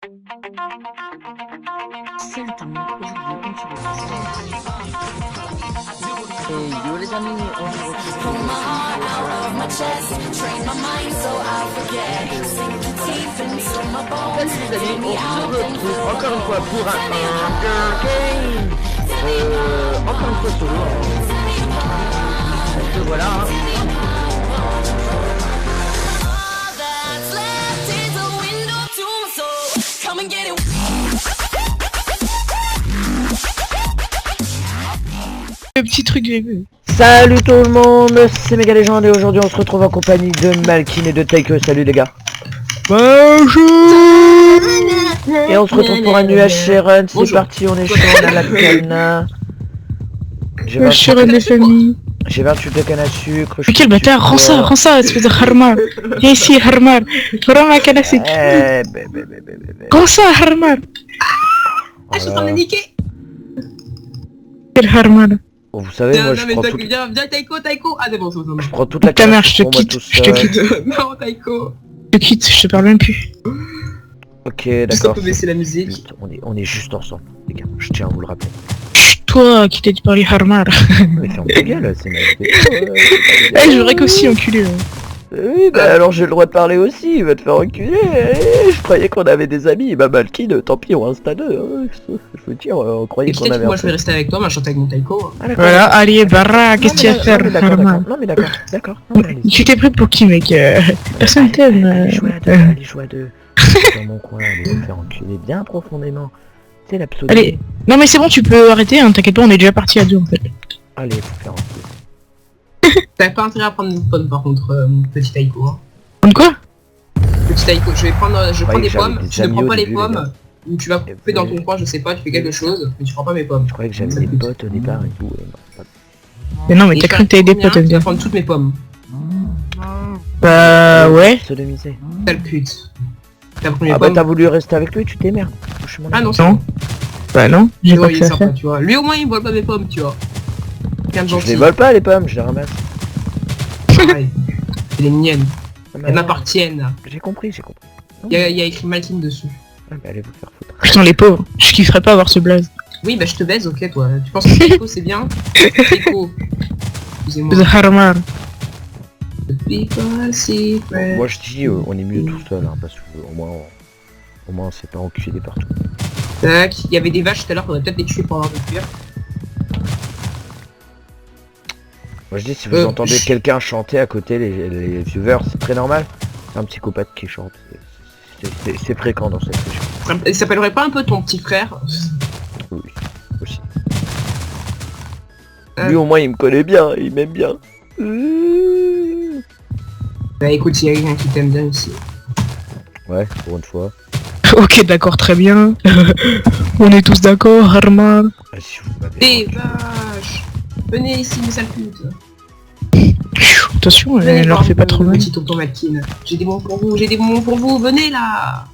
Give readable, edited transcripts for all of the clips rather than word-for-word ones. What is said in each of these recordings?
Et yo les amis, on se retrouve Salut les amis, on se retrouve encore une fois pour un Hunger Game. Encore une fois solo. Donc voilà. Le petit truc que j'ai vu. Salut tout le monde, c'est Méga Légende et aujourd'hui on se retrouve en compagnie de Malkin et de Taiko. Salut les gars. Bonjour. Et on se retrouve pour un nuage Sharon. C'est parti, on est chaud, on a la canne. Le Sharon des familles. J'ai 28 de canne à sucre. Mais quel bâtard, rends ça, espèce de harmar. Viens ici, harmar. Rends ma canne à sucre. Rends ça, harmar. Ah, je suis en train de niquer. Quel harmar. Bon, vous savez, moi Non, je mais prends viens, tout... viens Taiko. Ah, c'est bon, c'est bon. Je prends toute la Ta canne mère, à je te sucre, moi, quitte, tout je te seul. quitte. Non, Taiko. Je te quitte, je te parle même plus. Ok, Juste un d'accord. peu baisser la musique. On est juste ensemble, les gars. Je tiens à vous le rappeler. Chut, toi qui t'as dit parler harmar. Mais ferme ta gueule, c'est mal. Eh, je règle aussi, enculé. Oui, bah alors j'ai le droit de parler aussi, il va te faire enculer. Je croyais qu'on avait des amis, bah Malkin, tant pis, on Insta 2. Je veux dire, on croyait Et qu'on peut-être avait que moi un je vais rester avec toi, mais je chante avec mon Taiko. Ah, d'accord. Voilà, allez, barra, qu'est-ce que tu vas faire, harmar? Non mais d'accord. Non, mais allez-y. Tu t'es pris pour qui, mec? Personne t'aime. Allez jouer à deux. Dans mon coin, allez vous faire enculer bien profondément. C'est l'absolu. Allez. Non mais c'est bon, tu peux arrêter, hein, t'inquiète pas, on est déjà parti à deux en fait. Allez vous faire enculer. T'as pas intérêt à prendre une pomme par contre, mon petit Taiko. Hein. Comme quoi? Petit Taiko, je prends croyais des que j'avais pommes, des tu ne amis prends au pas les début, les pommes, gars. ou tu vas couper dans ton coin, je sais pas, tu fais quelque chose, mais tu prends pas mes pommes. Je croyais que j'avais des potes au départ et tout. Mais non, mais Et t'as cru que t'avais des potes, tu vas bien. prendre toutes mes pommes. Bah ouais. Sodomiser. T'as le cul. T'as pris mes Ah bah pommes. t'as voulu rester avec lui, tu t'émerdes. Ah non, c'est Non. bon. Bah non, j'ai Tu pas vois, il que est ça à sympa, faire. tu vois. Lui au moins il vole pas mes pommes, tu vois. Quelqu'un de Je gentil. les vole pas les pommes, je les ramasse. Pareil. C'est les miennes. Ah, bah, Elles m'appartiennent. J'ai compris. Il y a écrit Malkin dessus. Ah bah allez vous faire foutre. Putain les pauvres, je kifferais pas avoir ce blaze. Oui, bah je te baise, ok toi. Tu penses que Taiko c'est bien? Taiko. Excusez-moi. The harmar. People secret. Moi je dis on est mieux tout seul hein, parce que au moins on s'est pas enculé partout. Tac, il y avait des vaches tout à l'heure, faudrait peut-être les tuer pour avoir du cuir. Moi je dis si vous entendez quelqu'un chanter à côté les viewers, c'est très normal. C'est un psychopathe qui chante. C'est fréquent dans cette région. Il s'appellerait pas un peu ton petit frère? Oui, aussi. Lui au moins il me connaît bien, il m'aime bien. Bah écoute, il y a quelqu'un qui t'aime bien ici. Ouais, pour une fois. Ok d'accord, très bien. On est tous d'accord, harmar. Ah, si vous m'avez Des enculé. vaches! Venez ici, mes sales putes! Attention, Venez elle leur voir fait pas mon trop mal. petit tonton Malkin. J'ai des bons pour vous, venez là!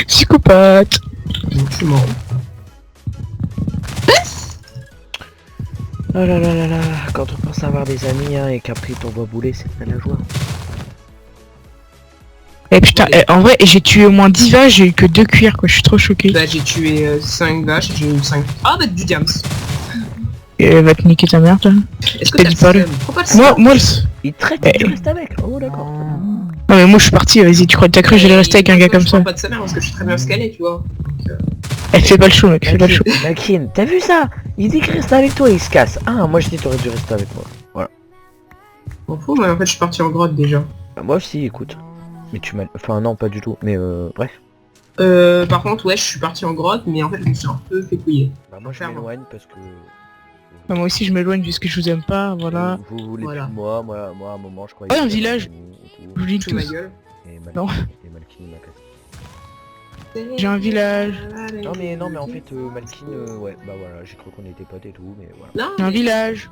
Psychopathe. Bon, je suis mort. Oh là là là là, quand on pense avoir des amis hein, et qu'après ton voit bouler, c'est pas la joie. Eh putain, en vrai, j'ai tué au moins 10 vaches, j'ai eu que 2 cuirs quoi, je suis trop choqué. Bah j'ai tué 5 vaches, j'ai eu 5... Ah bah du diams! Et va te niquer ta mère toi. Est-ce que T'as t'as dit le pas le- seum? Faut pas le seum. Moi, Il traite et tu restes avec. Oh d'accord. Non mais moi je suis parti, vas-y, t'as cru que j'allais rester avec un gars comme Je ça? parle pas de sa mère parce que je sais très bien ce qu'elle est, tu vois. Donc, Elle fait pas le show mec, fais pas le show. Malkin, t'as vu ça? Il dit qu'il reste avec toi, il se casse. Ah, moi je dis t'aurais dû rester avec moi. Voilà. m'en fous, mais en fait je suis parti en grotte déjà. Bah, moi aussi, écoute. Mais tu m'as... Enfin non, pas du tout. Mais bref. Par contre, ouais, je suis parti en grotte, mais en fait je me suis un peu fait couiller. Bah moi je Clairement. m'éloigne parce que... Bah, moi aussi je m'éloigne puisque je vous aime pas, voilà. Vous voulez Voilà. plus de moi, moi à un moment je croyais... Ouais, un que j'avais village. des amis et tout. Je vous dis Fous ma tous. gueule. Et Malkin, Non. et Malkin il m'a cassé. J'ai un village. Non mais en fait Malkin, ouais, bah voilà, j'ai cru qu'on était potes et tout, mais voilà. Non, J'ai un mais- village.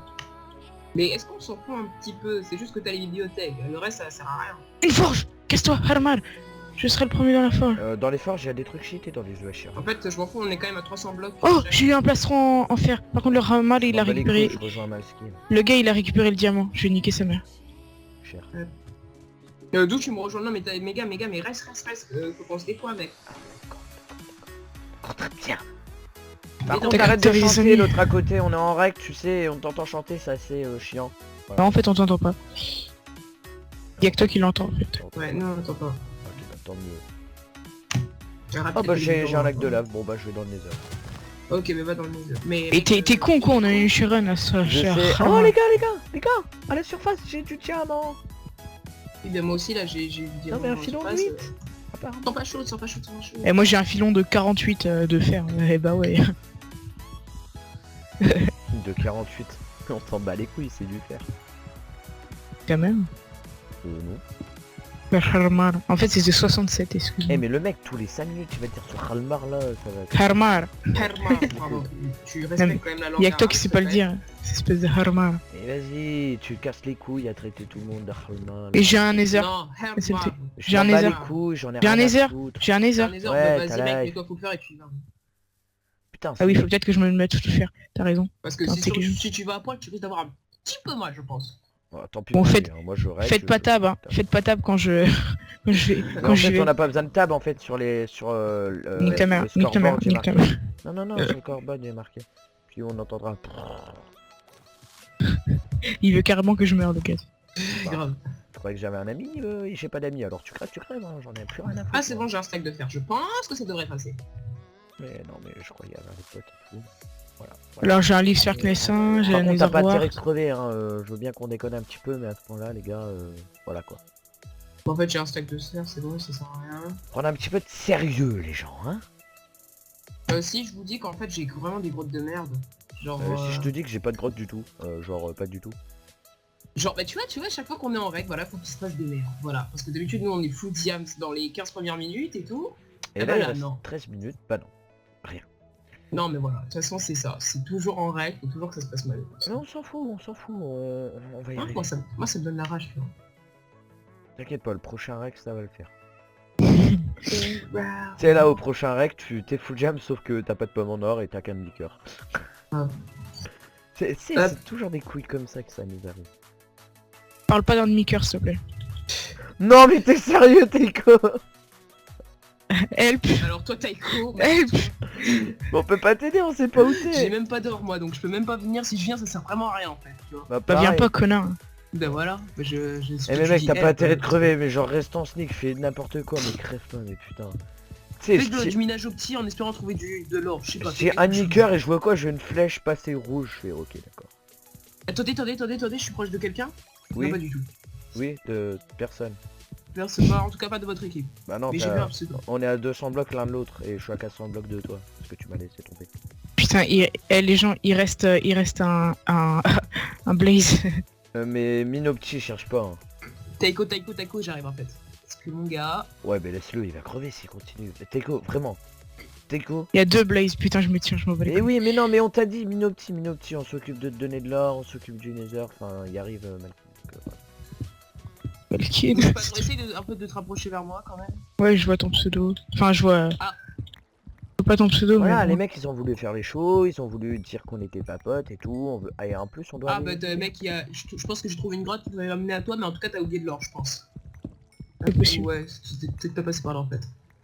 Mais est-ce qu'on s'en fout un petit peu? C'est juste que t'as les bibliothèques, le reste ça sert à rien. Une forge. Casse-toi, harmar. Je serai le premier dans la forge. Dans les forges, il y a des trucs cheatés dans les UHR. En fait, je m'en fous, on est quand même à 300 blocs. Oh, j'ai eu un plastron en fer. Par contre le harmar il a Bon, bah, les récupéré... couilles, je rejoins Malkin. Le gars il a récupéré le diamant, je vais niquer sa mère. Cher. D'où tu me rejoins? Non mais t'as méga, mais reste, faut qu'on se déploie mec. contre, tiens. Par Et contre, donc, arrête de t'as chanter raisonné. l'autre à côté, on est en règle, tu sais, on t'entend chanter, c'est assez chiant. Voilà. Non, en fait, on t'entend pas. Y'a que toi qui l'entends, en fait. Ouais, non, attends pas. Ok, bah, tant mieux. Je Oh rappelle bah que j'ai les un lac gens- de lave, bon bah je vais dans le nether. Ok, mais va dans le milieu. Mais... Et t'es con quoi, on a une Sharon à ça, Je cher. sais... Oh les gars, à la surface j'ai du diamant. Oui, ben, moi aussi, là, j'ai du Non mais un filon de 8. Apparemment. Sans pas chaud, sans pas chaud, sans pas chaud. Et moi j'ai un filon de 48 de fer. Eh bah ouais. De 48. On s'en bat les couilles, c'est du fer. Quand même. Non. Harmar. En fait c'est de 67, Eh excuse-moi. mais le mec tous les 5 minutes il va dire sur Halmar là, ça va... Harmar. Herma, pardon. Tu respectes quand même la langue. Y'a que toi arabe, qui sais s'il pas te le plaît. dire. C'est espèce de Harmar. Et vas-y, tu casses les couilles à traiter tout le monde de Halmar. Et j'ai un nether. Non, Herma. C'est le thé. Je j'ai un m'en bats nether. les couilles, j'en ai J'ai un rien à nether. foutre. J'ai un nether. Les Ouais, heures, t'as vas-y la mec, life. mets-toi Cooper et puis va. Putain, Ah oui, c'est- faut peut-être que je me le mette tout faire. T'as raison. Parce que Non, si, c'est que- si tu vas à poil, tu risques d'avoir un petit peu mal, je pense. Oh, tant pis Bon, pour faites- lui, hein. Moi je règle. Faites pas tab, hein. Faites pas tab quand je... quand je vais... Mais Quand en j'y fait vais. on n'a pas besoin de tab en fait sur les... sur Nique ta mère, le nique ta mère, scoreboard, j'ai nique ta marqué. mère. Non non non, sur le scoreboard il est marqué. Puis on entendra... Il veut carrément que je meure, le gars. C'est grave. Je croyais que j'avais un ami, j'ai pas d'amis, alors tu crèves, hein. J'en ai plus rien à foutre. Ah, c'est moi. bon, j'ai un stack de fer. Je pense que ça devrait passer. Mais non mais je croyais avoir des potes et tout. Voilà. Alors j'ai un livre sur Knessin, j'ai Par un contre t'as pas nether intérêt de crever, hein. Je veux bien qu'on déconne un petit peu, mais à ce moment là les gars, voilà quoi. Bon, en fait, j'ai un stack de fer, c'est bon, ça sert à rien. Prendre un petit peu de sérieux les gens, hein. Si je vous dis qu'en fait, j'ai vraiment des grottes de merde. Genre, Si je te dis que j'ai pas de grotte du tout, pas du tout. genre, bah tu vois, chaque fois qu'on est en règle, voilà, faut qu'il se passe des merdes. Voilà, parce que d'habitude, nous, on est full diams dans les 15 premières minutes et tout. Et Eh là ben il là, reste non. 13 minutes, bah non. Non, mais voilà, de toute façon, c'est ça. C'est toujours en règle, faut toujours que ça se passe mal. Mais on s'en fout, on va y Hein, arriver. moi, ça me donne la rage, tu vois. T'inquiète pas, le prochain rec ça va le faire. Tu sais là au prochain rec t'es full jam sauf que t'as pas de pomme en or et t'as qu'un liqueur. Ah. C'est toujours des couilles comme ça que ça nous arrive. Parle pas d'un demi-cœur, s'il te plaît. Non mais t'es sérieux Teiko? Help. Alors, toi, Taiko, Help. On peut pas t'aider, on sait pas où j'ai t'es. même pas d'or, moi, donc je peux même pas venir. Si je viens, ça sert vraiment à rien, en fait, tu vois. Bah, Bah viens pareil. pas, connard. Ben voilà, bah, Eh mais mec t'as pas intérêt de crever, mais genre reste en sneak, fais n'importe quoi, mais crève pas, mais putain. Tu Fais sais, du minage au petit en espérant trouver de l'or, je sais pas. j'ai un niqueur et je vois quoi, je vois une flèche passer rouge, je fais ok d'accord. Attendez, je suis proche de quelqu'un? Oui, Non, pas du tout. oui, de personne. C'est pas, en tout cas pas de votre équipe. Bah non, Mais j'ai vu un pseudo. on est à 200 blocs l'un de l'autre et je suis à 400 blocs de toi, parce que tu m'as laissé tomber. Putain, les gens, il reste un blaze. Mais Minopti cherche pas. Hein. Taiko, j'arrive en fait. Parce que mon gars... Ouais mais laisse-le, il va crever s'il continue. Teiko, vraiment. Teiko. Il y a deux blazes, putain, je me tiens, je m'en bats les Eh couilles. oui mais non mais on t'a dit Minopti, on s'occupe de te donner de l'or, on s'occupe du nether, enfin il arrive mal. Valkyrie. Je peux essayer un peu de te rapprocher vers moi quand même. Ouais, je vois ton pseudo. Enfin, je vois... Ah. Je vois pas ton pseudo, Voilà, mais... les bon. mecs ils ont voulu faire les shows, ils ont voulu dire qu'on était pas potes et tout, on veut... Ah, et en plus on doit... Ah aller- bah mec, je pense que j'ai trouvé une grotte qui va m'amener à toi, mais en tout cas t'as oublié de l'or, je pense. C'est possible. Ouais, c'est que t'as passé par là en fait.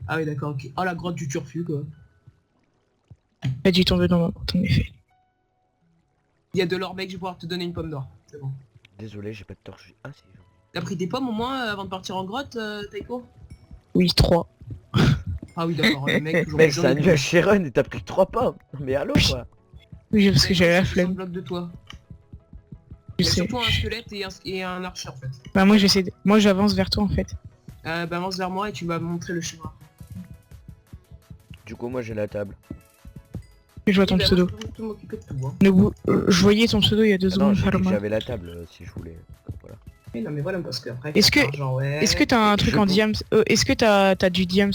Ah oui d'accord, ok. Oh la grotte du turfu quoi. T'as dû tomber dans ma porte, en effet. Il y a de l'or mec, je vais pouvoir te donner une pomme d'or. C'est bon. Désolé, j'ai pas de torche. Ah c'est... T'as pris des pommes au moins avant de partir en grotte, Taiko? Oui, 3. Ah oui d'accord, le mec toujours Mec toujours c'est un des- nuage Sharon et t'as pris 3 pommes. Mais allô quoi. Oui, parce que j'avais la Taiko, 60 flemme, blocs de toi. je Il y a sais. surtout un squelette et un archer en fait. Bah moi, j'essaie de... Moi, j'avance vers toi, en fait. Bah avance vers moi et tu vas me montrer le schéma. Du coup moi j'ai la table. Et je vois ton Et bah, pseudo. moi, je peux tout m'occuper de tout, hein. Je voyais ton pseudo il y a 2 Ah non, secondes, j'ai dit que Harma. j'avais la table si je voulais. Voilà. Mais non mais voilà parce que après... Est-ce que- genre, ouais. Est-ce que t'as un truc Je en peux- diams est-ce que t'as du diams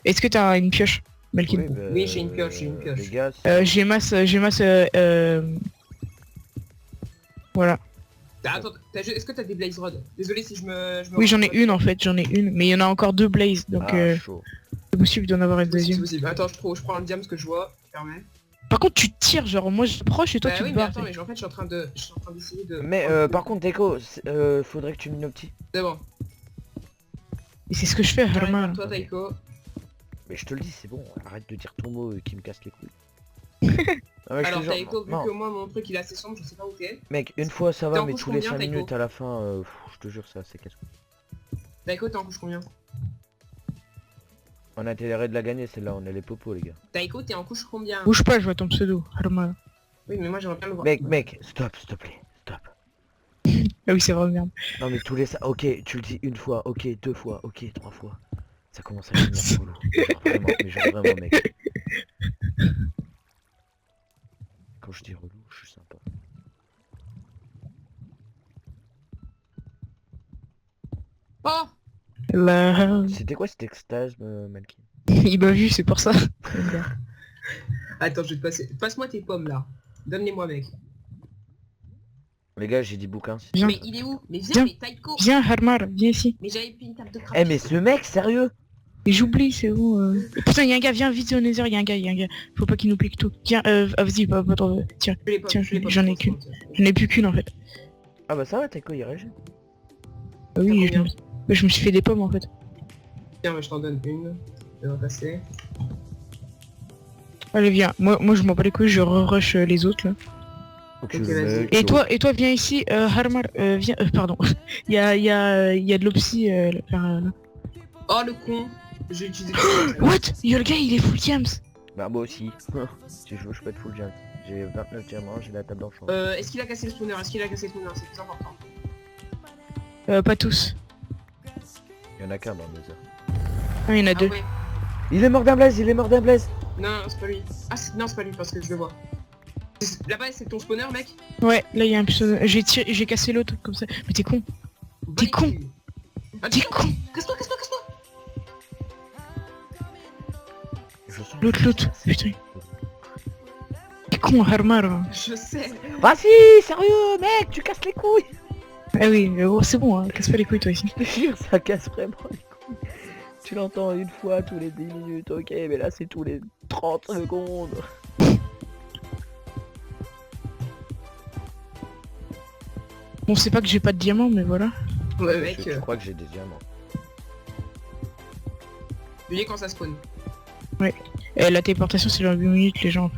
Est-ce que t'as une pioche, Malkin? Oui, bah, Oui, j'ai une pioche, j'ai une pioche. Les gars, c'est- J'ai masse... Voilà. Attends, est-ce que t'as des blaze rods? Désolé si je me... Oui, j'en ai une, en fait, j'en ai une. Mais il y en a encore 2 blazes, donc Ah, chaud. c'est possible d'en avoir une C'est deuxième. possible. Attends, je prends un diam que je vois. Fermé. Par contre, tu tires, genre, moi je proche et toi Bah tu oui, te mais barres. attends, mais en fait, je suis en train d'essayer de... Mais par contre Teiko, faudrait que tu minoptis. C'est bon. Et c'est ce que je fais, J'arrive Harma. vers toi, Taiko. Mais je te le dis, c'est bon, arrête de dire ton mot qui me casse les couilles. Ah ouais, je te Alors jure, Taiko, vu non. que moi mon truc il est assez sombre, je sais pas où t'es. Mec, une fois ça T'es va, en mais couche tous les combien, 5 Taiko minutes à la fin, je te jure, c'est casse-couille. Taiko, t'es en couche combien? On a intérêt de la gagner celle-là, on est les popos les gars. Taiko, t'es en couche combien? Bouge pas, je vois ton pseudo, Harmar. Oui, mais moi j'aimerais bien le voir. Mec, stop, s'il te plaît, stop. Ah oui, c'est vrai, merde. Non mais tous les... Ok, tu le dis une fois, ok, 2 fois, ok, 3 fois. Ça commence à devenir relou. Mais genre vraiment mec. Quand je dis relou, je suis sympa. Oh! Là... C'était quoi cette extase, Malky? Il m'a vu, c'est pour ça. Attends, je vais te passer. Passe-moi tes pommes là. Donne-les-moi, mec. Les gars, j'ai dit bouquin. Viens. Mais il est où? Mais viens, Viens. mais Taiko! Viens, Harmar, viens ici. Mais j'avais pris une table de crabe. Eh mais ce mec, sérieux? Et j'oublie, c'est où Putain, y'a un gars, viens vite au Nether, y'a un gars. Faut pas qu'il nous pique tout. Tiens, vas-y, pas trop. Tiens, Je les pommes, tiens, je les pommes, j'en ai je les qu'une. pommes. J'en ai plus qu'une en fait. Ah bah ça va, Taiko, il réagit. Ah oui, T'as combien? je me suis fait des pommes en fait. Tiens, je t'en donne une. Je vais passer. Allez, viens. Moi je m'en bats les couilles, je rush les autres là. Ok, vas-y. mec, Et toi, viens ici, Harmar, viens, pardon. Il y a de l'opsie là. Oh le con! J'ai utilisé. What? Yo, le gars, il est full diams. Bah moi aussi. Si je veux, je peux être full diamant. J'ai 29 diamants, j'ai la table d'enchant. Est-ce qu'il a cassé le spawner? Est-ce qu'il a cassé le spawner? C'est plus important. Pas tous. Il y en a qu'un dans le Nether. Ah, il y en a deux. Ouais. Il est mort d'un blaze, il est mort d'un blaze. Non, c'est pas lui. Ah non, c'est pas lui parce que je le vois. Là-bas, c'est ton spawner, mec? Ouais, là il y a un peu. J'ai cassé l'autre comme ça. Mais t'es con. Va les con. couilles. Ah, T'es con. Casse-toi, casse-toi, casse-toi! Je sens L'autre. Putain. T'es con, Harmar. Je sais. Vas-y, sérieux, mec, tu casses les couilles. Ah oui, gros, c'est bon, hein. Casse pas les couilles toi ici. Je te jure, ça casse vraiment les couilles. Tu l'entends une fois tous les 10 minutes, ok, mais là c'est tous les 30 secondes. Bon, c'est pas que j'ai pas de diamant, mais voilà. Ouais, mec. Je crois que j'ai des diamants. Lui quand ça spawn. Et la téléportation, c'est dans 8 minutes, les gens.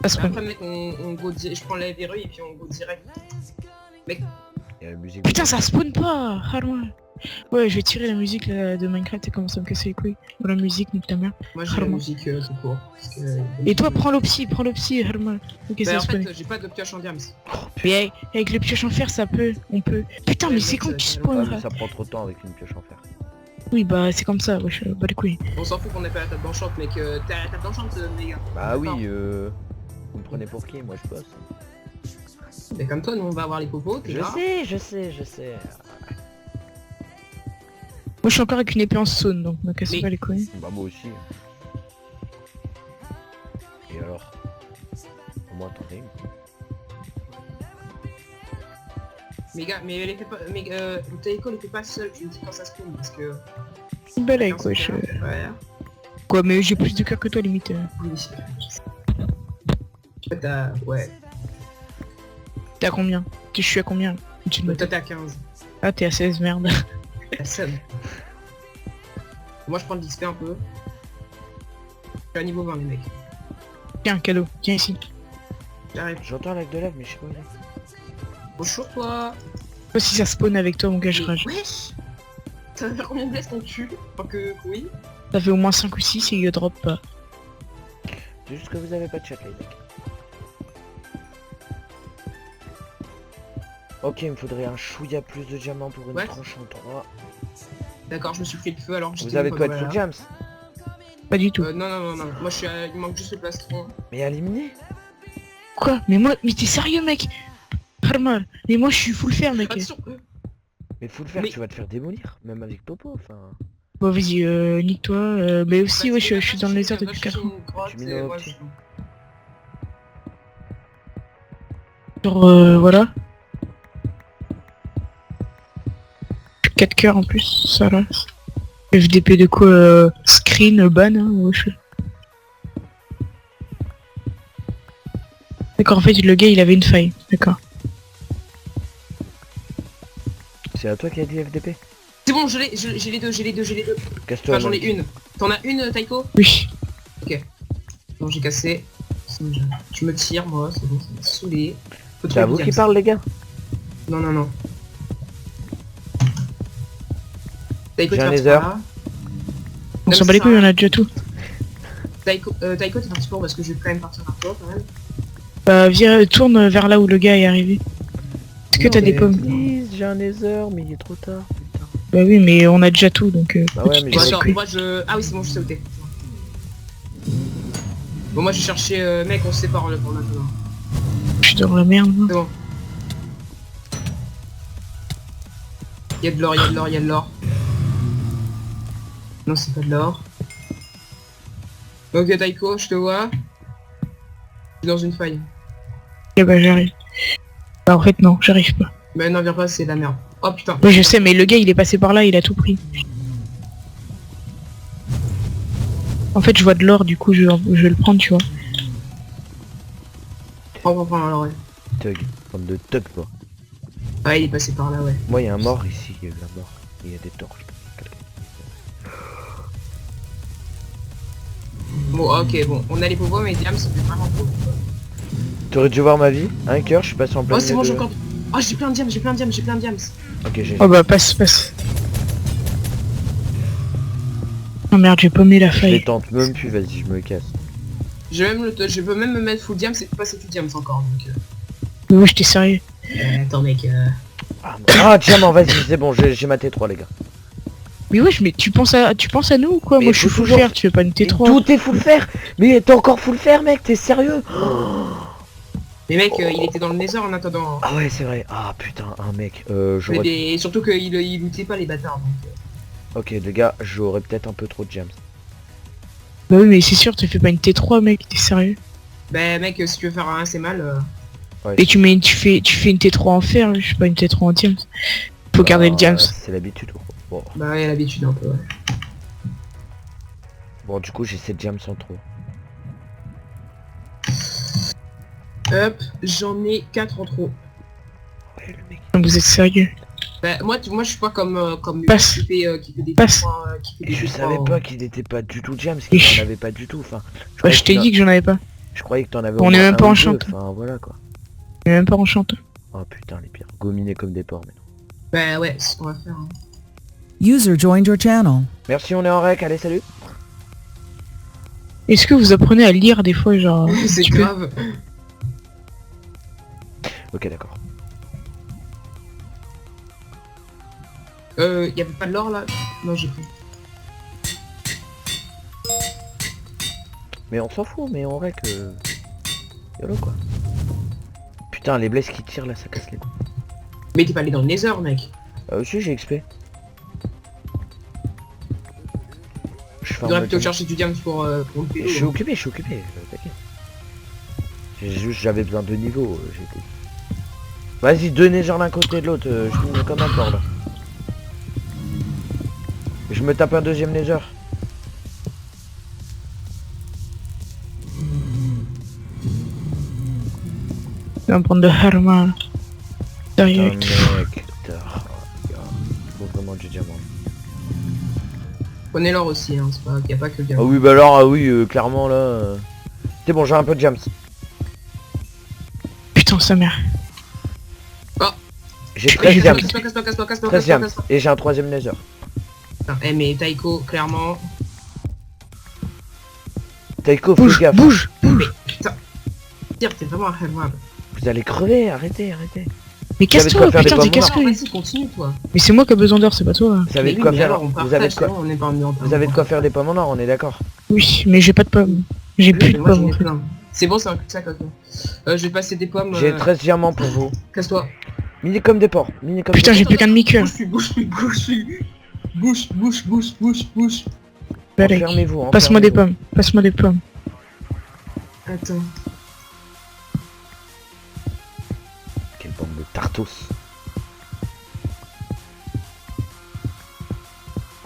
Ça se Après, mec, on go je prends la verrouille et puis on go direct. Mec, Il y a la musique. Putain, ça spawn pas, Harmar. Ouais, je vais tirer la musique là, de Minecraft et commencer à me casser les couilles. Ou la musique, nique ta mère. moi j'ai la Harmar. musique tout court. Parce que, Et toi, prends l'opsie, Harmar. Ok, Bah, ça en spawn. fait, j'ai pas de pioche en diams. Mais avec le pioche en fer, ça peut, on peut. Putain, Ouais, mais mec, c'est quand ça- tu ça- spawns, Ah, mais là. ça prend trop de temps avec une pioche en fer. Oui, bah c'est comme ça, wesh, bah les couilles. On s'en fout qu'on ait pas la table d'enchante, mec. T'as la table d'enchante, les gars. Bah oui, D'accord. vous me prenez pour qui? Moi je bosse. Mais comme toi, nous on va avoir les popos, t'es là. Je sais. Moi, je suis encore avec une épée en saune, donc me casse Mais- pas les couilles. Bah moi aussi. Et alors? Au moins t'en as une. Mais gars, mais elle était pas. Mais Taiko elle était pas seule, tu me dis quand ça spawn parce que. Une belle avec, Chacun son wesh. cœur. Ouais. Quoi, mais j'ai plus de cœur que toi, limite. Oui. Toi t'as. Ouais. T'es à combien? Je suis à combien? Tu me Toi t'es à 15. Ah, t'es à 16, merde. La somme. Moi je prends de l'XP un peu. Je suis à niveau 20 les mecs. Tiens, cadeau, tiens ici. J'arrive. J'entends un lac de lave, mais je sais pas où il est. Bonjour toi. Pas si ça spawn avec toi, mon gars, je Mais rage. wesh. Ça va faire combien de blesses qu'on tue? Enfin que oui. Ça fait au moins 5 ou 6 et il drop pas. C'est juste que vous avez pas de chat les mecs. Ok, il me faudrait un chouïa plus de diamants pour une Ouais. tranche en 3. D'accord, je me suis pris le feu alors. Vous avez de quoi être full jams? Pas du tout. Non. Moi je suis à... Il manque juste le plastron. Mais éliminé? Quoi? Mais t'es sérieux, mec? Harmar, mais moi je suis full fer, mec. Attention. Mais faut le faire, Mais- tu vas te faire démolir, même avec Popo, enfin... Bon, vas-y, nique-toi. Mais aussi, Bah, ouais, c'est je suis dans le la désert depuis 4 ans. Tu mets au Moi, petit. Genre, voilà. 4 cœurs en plus, ça là. FDP de quoi? Screen, ban, hein, wesh. D'accord, en fait, le gars, il avait une faille. D'accord. C'est à toi qui a dit FDP? C'est bon, j'ai les deux. Casse-toi. Enfin, j'en ai Mike. une. T'en as une, Taiko? Oui. Bon, j'ai cassé. Je me tire, moi, c'est bon, ça m'a saoulé. Faut C'est à trouver vous le qui diams. parle, les gars. Non. Taiko, J'ai t'es un parti nether. par là. On Non, s'en mais bat les ça couilles, sert on a déjà tout. Taiko, t'es parti pour parce que je vais quand même partir vers toi, quand même. Bah, tourne vers là où le gars est arrivé. Est-ce que t'as des pommes? Please, j'ai un nether, mais il est trop tard, putain. Bah oui, mais on a déjà tout, donc... Bah ouais, mais Bon, j'ai attends, couilles. moi je... Ah oui, c'est bon, je sauté. Bon, moi j'ai cherché... mec, on se sépare là pour maintenant. Je suis dans la merde, moi. C'est bon. Y'a de l'or. Non, c'est pas de l'or. Ok, Taiko, je te vois. Je suis dans une faille. Ok, bah j'arrive. Bah en fait, non, j'arrive pas. Mais non, viens pas, c'est de la merde. Oh putain. Oui, je sais, mais le gars, il est passé par là, il a tout pris. En fait, je vois de l'or, du coup, je vais le prendre, tu vois. Prends alors, ouais. Tug. Bande de tug, quoi. Ah, il est passé par là, ouais. Moi, il y a un mort ici, il y a eu un mort. Il y a des torches. Bon, ok, bon. On a les pauvres, mais diams, ça fait vraiment trop. T'aurais dû voir ma vie. Un cœur, je suis passé en plein Oh, c'est bon, j'ai milieu de... encore... Oh, j'ai plein de diams. Ok, j'ai... Oh bah, passe. Oh merde, j'ai paumé la Je faille. les tente même plus, vas-y, je me casse. Je peux même me mettre full diams, c'est pas c'est tout diams encore, donc... Mais oui, j'étais sérieux. Attends, mec, Ah, diamant, vas-y, c'est bon, j'ai ma T3, les gars. Mais wesh, mais tu penses à nous ou quoi? Mais Moi, je suis faut full toujours- fer, tu veux pas une T3? Tout est full fer. Mais t'es encore full fer, mec, t'es sérieux? Mais mec, il était dans le nether en attendant. Ah ouais, c'est vrai. Ah putain, un mec, Mais j'aurais... et surtout qu'il lootait pas les bâtards, donc... Ok, les gars, j'aurais peut-être un peu trop de gems. Bah oui, mais c'est sûr, tu fais pas une T3, mec, t'es sérieux? Bah mec, si tu veux faire un assez mal... Ouais, Et tu fais une T3 en fer, je sais pas, une T3 en diams. Faut garder le diams. C'est l'habitude. Bon. Bah ouais, l'habitude un peu, ouais. Bon, du coup, j'ai 7 gems sans trop. Hop, j'en ai 4 en trop. Ouais, le mec. Vous êtes sérieux? Bah moi je suis pas comme Passe. qui fait des Passe. points, qui fait Et des je points savais en- pas qu'il était pas du tout gems, qu'il Ish. en avait pas du tout. Enfin, Bah, je t'ai dit que j'en avais pas. Je croyais que t'en avais On au est moins même un pas ou en deux, chante. Enfin, voilà quoi. Mais même pas enchanté. Oh putain, les pires. Gominés comme des porcs, mais non. Bah ouais, c'est ce qu'on va faire. Hein. User joined your channel. Merci, on est en rec, allez, salut. Est-ce que vous apprenez à lire des fois, genre... C'est tu peux- grave. Ok, d'accord. Y avait pas de l'or là? Non, j'ai pris. Mais on s'en fout, mais en rec... YOLO quoi. Putain, les blesses qui tirent là, ça casse les couilles. Mais t'es pas allé dans le nether, mec. Si, j'ai XP. Je Tu aurais plutôt cherché du diams pour le pédo. Je suis occupé, t'inquiète. J'avais besoin de niveau, j'étais... Vas-y, deux nether l'un côté de l'autre, je me mets comme un porc là. Je me tape un deuxième nether. Tu vas me prendre de Harma. Sérieux. Putain, mec, faut vraiment du diamant. Prenez l'or aussi, hein, c'est pas... y a pas que le diamant. Ah oui, bah alors, ah oui, clairement là... C'est bon, j'ai un peu de jams. Putain, sa mère. J'ai 13 jams. Casse-toi, 13 jams. Et j'ai un troisième nether. Eh mais Taiko, clairement... Taiko, fais Bouge, gaffe. bouge. Mais putain... Dire, t'es vraiment un helwab. Vous allez crever, arrêtez. Mais casse-toi, quoi faire des putain, t'es pommes casse-couille. Vas-y, continue, toi. Mais c'est moi qui ai besoin d'or, c'est pas toi. Vous avez Mais de quoi oui, mais faire... alors, on Vous avez de partage, quoi... sinon on est pas en Vous avez de quoi faire des pommes en or, on est d'accord. Oui, mais j'ai pas de pommes. J'ai plus de Moi, j'en pommes. ai en fait. plein. C'est bon, c'est un cul-de-sac, ok. Je vais passer des pommes... J'ai 13 diamants pour vous. Casse-toi. Mini comme des porcs. Mini comme Putain, des j'ai plus qu'un demi-cœur. Bouge. Allez, Enfermez-vous. passe-moi des pommes. Passe-moi des pommes. Attends. Quelle bande de tartos.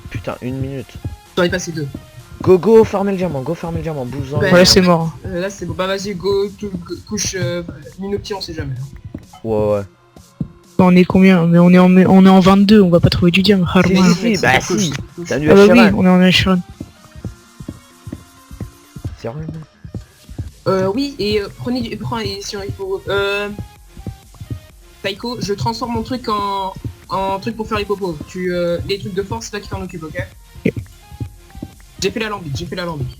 Putain, 1 minute. J'en ai passé 2. Go, farmer le diamant, bouge-en. Ouais. Voilà, c'est mort. Là c'est bon, bah vas-y, couche Minopti, on sait jamais. Ouais. On est combien? Mais on est en 22, on va pas trouver du diamant. Harma. Si, bah si. T'as du Ah bah oui, H1. on est en H1. Sérieux? Oui, et prenez du... et si il faut... Taiko, je transforme mon truc en truc pour faire les popos. Les trucs de force, c'est toi qui t'en occupe, ok? J'ai fait l'alambic.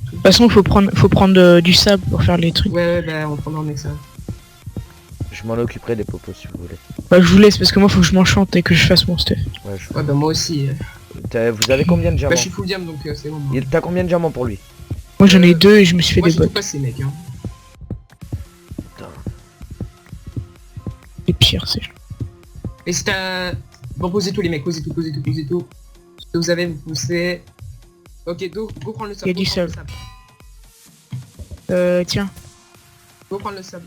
De toute façon, faut prendre du sable pour faire les trucs. Ouais, bah on prendra un mec ça. Je m'en occuperai des popos si vous voulez. Bah je vous laisse parce que moi faut que je m'enchante et que je fasse mon stuff. Ouais, Ouais, bah moi aussi. Vous avez combien de Bah diamants? je suis full diam donc c'est bon. Moi. T'as combien de diamants pour lui? Moi j'en ai 2 et je me suis fait Moi des j'ai tout bottes. passé mec hein. Putain. C'est pire, c'est... Et si t'as... Bon posez tout les mecs, posez tout. Si vous avez, vous poussez... Ok, go prendre le sable. Il y a du sable. Tiens. Go prendre le sable.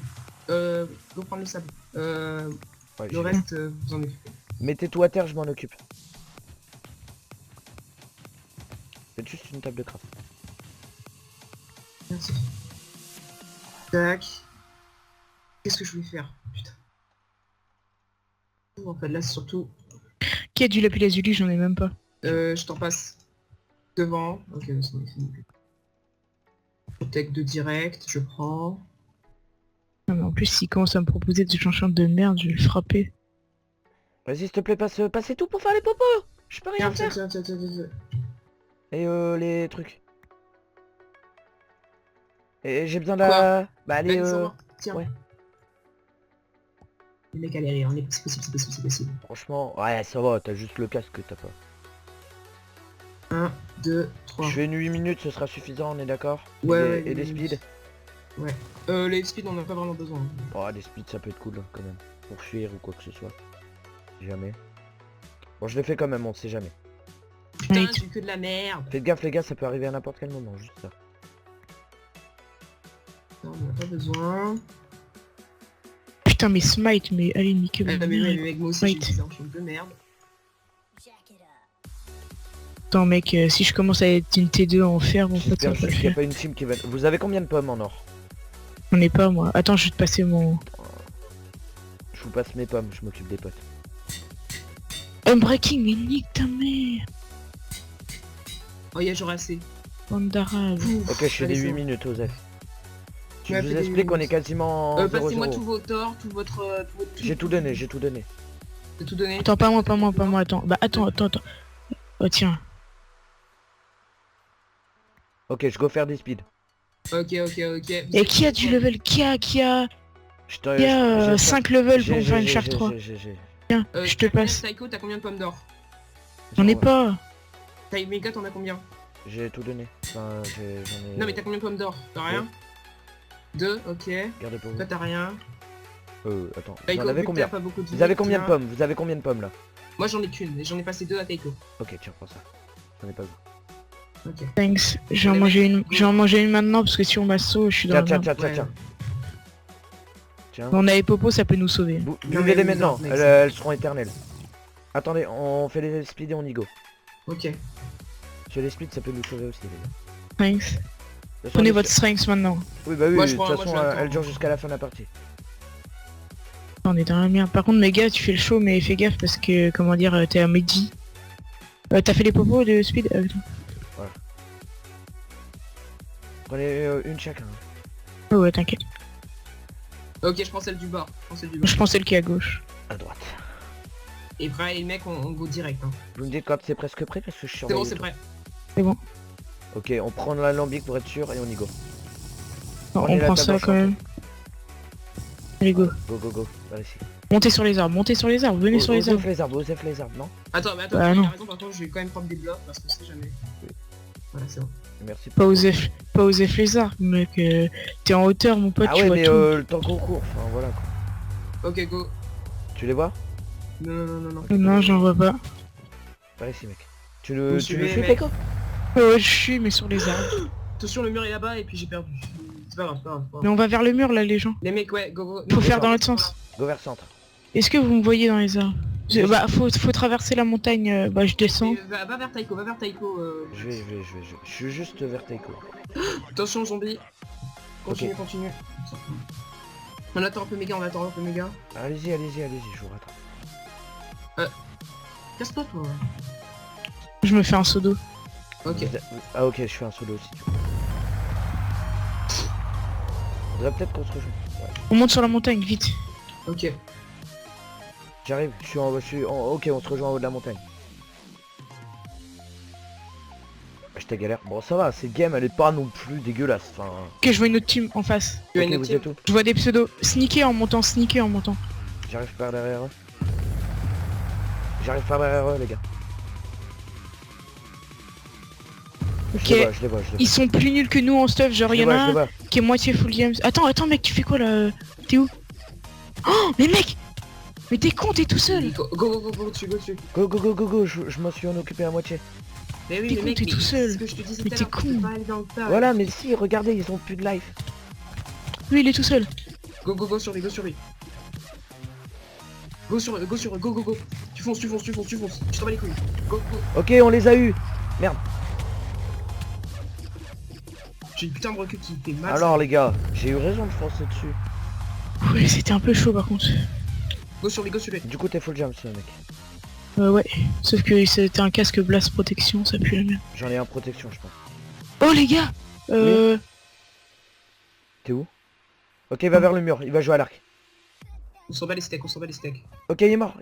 Go prendre le sable. Ouais, Le reste, vous en occupez. mettez tout à terre, je m'en occupe. Faites juste une table de craft. Merci. Tac. Qu'est-ce que je voulais faire? Putain. En fait là c'est surtout... Qui a du lapis lazuli? J'en ai même pas. Je t'en passe. Devant. Ok, c'est fini. Tech de direct, je prends. Non, mais en plus s'il commence à me proposer des chansons de merde, je vais le frapper. Vas-y, s'il te plaît, passez tout pour faire les popos. Je peux rien faire. Tiens. Et les trucs. Et j'ai besoin de la... Bah allez, Ben, sur moi. Tiens. ouais. Les mecs allez rire, c'est possible. Franchement, ouais, ça va, t'as juste le casque que t'as pas. 1, 2, 3. Je fais une 8 minutes, ce sera suffisant, on est d'accord? Ouais, Et des speeds? Ouais. Les speeds on en a pas vraiment besoin. Oh, des speeds ça peut être cool quand même. Pour fuir ou quoi que ce soit. Jamais. Bon, je le fais quand même, on sait jamais. Putain, Oui. j'ai que de la merde. Faites gaffe les gars, ça peut arriver à n'importe quel moment, juste ça. Non, on en a pas besoin. Putain mais smite, mais allez niquer Ah, votre mais mère. mec, moi aussi j'ai Smite. des enchaînes de merde. Attends mec, si je commence à être une T2 en fer, mon pote ça J'espère va pas le juste qu'il n'y a faire. pas une team qui va... Vous avez combien de pommes en or? J'en ai pas moi. Attends, je vais te passer mon... Je vous passe mes pommes, je m'occupe des potes. Unbreaking, mais nique ta mère. Oh y'a genre assez. Bande d'arabes. Ouf, Ok, je fais allez, des c'est 8 bon. minutes, Osef. Je Ouais, vous fais des explique, 8 on est minutes. quasiment... Passez-moi 0-0. tous vos torts, tout votre... J'ai tout donné, j'ai tout donné. J'ai tout donné. Attends, pas moi, attends. Bah attends. Oh tiens. Ok, je go faire des speeds. Ok. Et qui a du level? Qui a Je te... Il y a j'ai 5 levels pour j'ai- faire une j'ai- charte j'ai- 3. j'ai- Tiens, je te passe. Taiko, t'as combien de pommes d'or? J'en ai pas. Taimega, t'en as combien? J'ai tout donné. Enfin, j'en ai... Non mais t'as combien de pommes d'or? T'as rien? 2, ok. Gardez pour vous. Toi t'as rien. Attends. Vous Taiko, en avez vu que combien? t'as pas beaucoup de Vous avez vie, combien de tiens. pommes? Vous avez combien de pommes là? Moi j'en ai qu'une, et j'en ai passé 2 à Taiko. Ok, tiens, prends ça. J'en ai pas vu. Ok. Thanks. J'en manger une maintenant parce que si on m'assaut, je suis dans Tiens, la tiens, merde. tiens, Ouais. tiens. On a les popos, ça peut nous sauver. Buvez-les mais maintenant, vous en- elles seront éternelles. Attendez, on fait les speeds et on y go. Ok. Sur les speeds, ça peut nous sauver aussi les gars. Thanks. De toute façon, Prenez les- votre strength maintenant. Oui, bah oui, Moi, de je toute prends- façon, moi, je l'attends. elle dure jusqu'à la fin de la partie. On est dans la merde. Par contre, mes gars, tu fais le show, mais fais gaffe parce que, comment dire, t'es à midi. T'as fait les popos de speed? Attends. Prenez une chacun. Oh ouais, t'inquiète. Ok, je prends celle du bord. Je pensais le qui est à gauche. À droite. Et après les mecs on go direct hein. Vous me dites quand c'est presque prêt parce que je suis C'est bon, surveillé. c'est prêt. Ok, on prend l'alambic pour être sûr et on y go. Non, Prenez on la prend table ça en quand même. Allez, go. Go. Par ici. Montez sur les arbres, venez sur les arbres. Osef les arbres, non? Attends, mais attends, Bah, il non. a raison, par contre je vais quand même prendre des blocs parce que c'est jamais. Voilà, c'est bon. Merci. Pas oser les arbres, mec. T'es en hauteur, mon pote, Ah tu ouais, vois mais tout. le temps qu'on court, enfin voilà quoi. Ok, go. Tu les vois? Non. Non, j'en vois pas. Par ici, mec. Tu Vous le suivez, suis, mec. Taiko? Ouais, je suis, mais sur les arbres. Attention, le mur est là-bas et puis j'ai perdu. C'est pas grave. Mais on va vers le mur, là, les gens. Les mecs, ouais, go. Faut Non, faire mais dans non, l'autre sens. Go vers centre. Est-ce que vous me voyez dans les arbres? Bah, faut traverser la montagne. Bah, je descends. Va vers Taiko, Je vais. Je suis juste vers Taiko. Attention, zombie. Continue. On attend un peu méga, Allez-y, je vous rattrape. Casse-toi, toi. Je me fais un seau d'eau. Ok. Ah ok, je fais un solo aussi. Tu vois. On devrait peut-être qu'on se rejoint. Ouais. On monte sur la montagne, vite. Ok. J'arrive, je suis en... Ok, on se rejoint en haut de la montagne. J'étais galère. Bon ça va, cette game elle est pas non plus dégueulasse. Enfin... Ok, je vois une autre team en face. Tu as Ok, une vous team. êtes où? Je vois des pseudos. Sneaker en montant, sneaker en montant. J'arrive par derrière eux. J'arrive par derrière eux les gars. Ok. Je les vois, je les vois. Ils sont plus nuls que nous en stuff, genre Je les y'en vois, a je les un vois. qui est moitié full games. Attends mec, tu fais quoi là? T'es où? Oh mais mec! Mais t'es con, t'es tout seul! Go, go, go, go, dessus, go dessus. Go go go go go, je m'en suis en occupé à moitié. Mais oui, T'es mais con, mec, t'es tout seul. c'est ce que je te disais Mais tout à t'es l'heure, tu con. peux pas aller dans le tas. Voilà mais si, regardez, ils ont plus de life. Lui il est tout seul. Go, go, go sur lui, go sur lui. Go sur go, go, go, go. Tu fonces. Tu t'en bats les couilles. Go, go. Ok, on les a eu. Merde. J'ai une putain de recul qui fait mal. Alors les gars, j'ai eu raison de foncer dessus. Ouais, c'était un peu chaud par contre. Go sur lui, go sur lui. Du coup t'es full jump ce mec. Ouais. Sauf que c'était un casque blast protection, ça pue la merde. J'en ai un protection je pense. Oh les gars! T'es où? Ok, il va vers le mur, il va jouer à l'arc. On s'en bat les steaks. Ok, il est mort.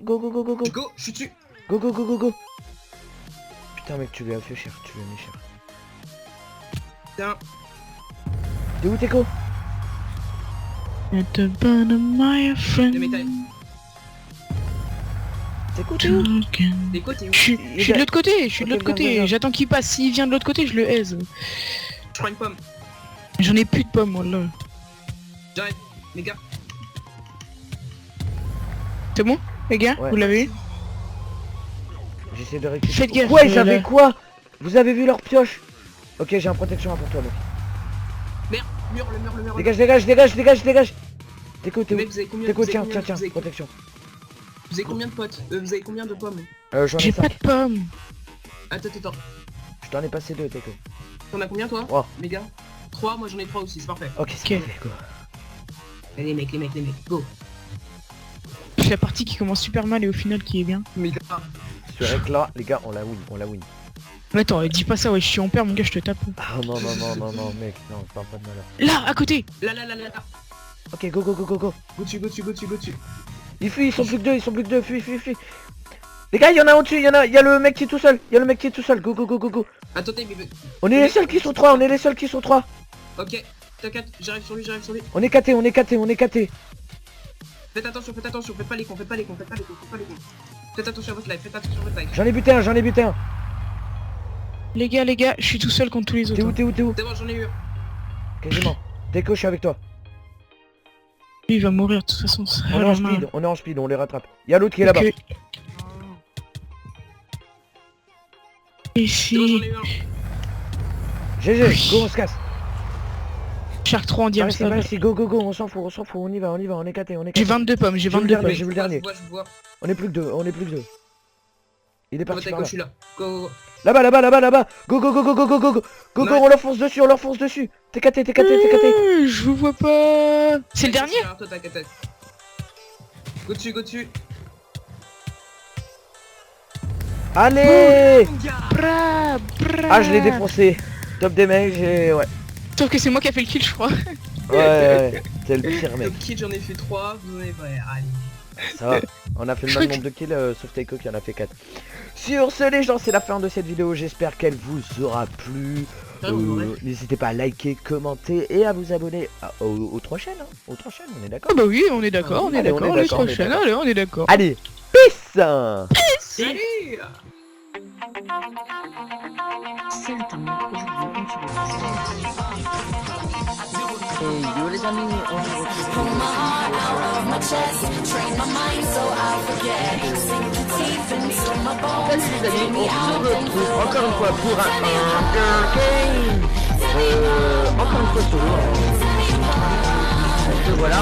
Go go go go go. Go, je suis dessus. Go go go go go. Putain mec, tu lui as fait cher, tu lui as mis cher. Putain. T'es où Teco? At the bottom, my friend. Le métal. Teco t'es où? Des côtés, Je suis de l'autre côté, je suis de Ok, l'autre viens, viens, côté. viens. J'attends qu'il passe. S'il vient de l'autre côté, je le aise. je prends une pomme. J'en ai plus de pommes, moi là. J'arrive, les gars. C'est bon, les gars? Ouais. Vous l'avez eu? J'essaie de récupérer. Faites gaffe. Ouais, ils avaient là. quoi? Vous avez vu leur pioche? Ok, j'ai un protection pour toi mec. Merde, le mur. Dégage. Teco, t'es où? Mec, vous avez combien Teco, vous avez combien- tiens, vous avez- protection. Vous avez combien de potes? Vous avez combien de pommes? J'en ai J'ai pas 5. de pommes. Attends. Je t'en ai passé 2 Teco. T'en as combien toi? 3. Les gars 3, moi j'en ai 3 aussi, c'est parfait. Ok, c'est Ok. parfait, go. Allez, les mecs, go. C'est la partie qui commence super mal et au final qui est bien. Mais gars, Ce rec là, les gars, on la win. Mais attends, dis pas ça, ouais, je suis en père, mon gars, je te tape. Ah non, mec, non, parle pas de malheur. Là, à côté. là. Ok, go. Go dessus. Ils fuient, ils sont plus que deux, fuis. Les gars, il y en a au-dessus, il y a le mec qui est tout seul, go. Attendez, mais... On est les seuls qui sont 3, Ok, t'inquiète, j'arrive sur lui. On est KT. Faites attention, faites pas les cons. Faites attention à votre life, J'en ai buté un. Les gars, je suis tout seul contre tous les autres. T'es où C'est bon, j'en ai eu. Quasiment. Teco, je suis avec toi. Lui, il va mourir de toute façon. ça On va est en speed, on les rattrape. Il y a l'autre qui est là-bas. Ok. C'est bon, Ici. j'en ai eu un. GG, go, on se casse. Shark 3 en diable. Allez, c'est pas ici, go, on s'en fout, on y va, on est KT. J'ai 22 pommes, j'ai J'ai vu 22 le pommes. j'ai vu le dernier. Je vois. On est plus que deux. Il est parti Teco, par là. je suis là. Go. Là-bas. Go, Ouais. on leur fonce dessus. T'es KT. Je vous vois pas. C'est le dernier? Toi, t'inquiète. Go dessus. Allez. Bra. Ah, je l'ai défoncé. Top des mecs, ouais. Sauf que c'est moi qui a fait le kill, je crois. Ouais, c'est le pire mec. Top kill, j'en ai fait 3, vous en avez pas. Allez. Ça va, on a fait le même nombre de kills, sauf Teco qui en a fait 4. Sur ce les gens, c'est la fin de cette vidéo, j'espère qu'elle vous aura plu. N'hésitez pas à liker, commenter et à vous abonner aux 3 chaînes. Aux 3 chaînes, on est d'accord? Ah bah oui, on est d'accord, Allez, on est les d'accord, on est prochaines, d'accord. allez, on est d'accord. Allez, peace. Salut. Et yo les amis, on se retrouve. Salut les amis, on se retrouve encore une fois pour un Hunger Game. Encore une fois solo. Donc voilà.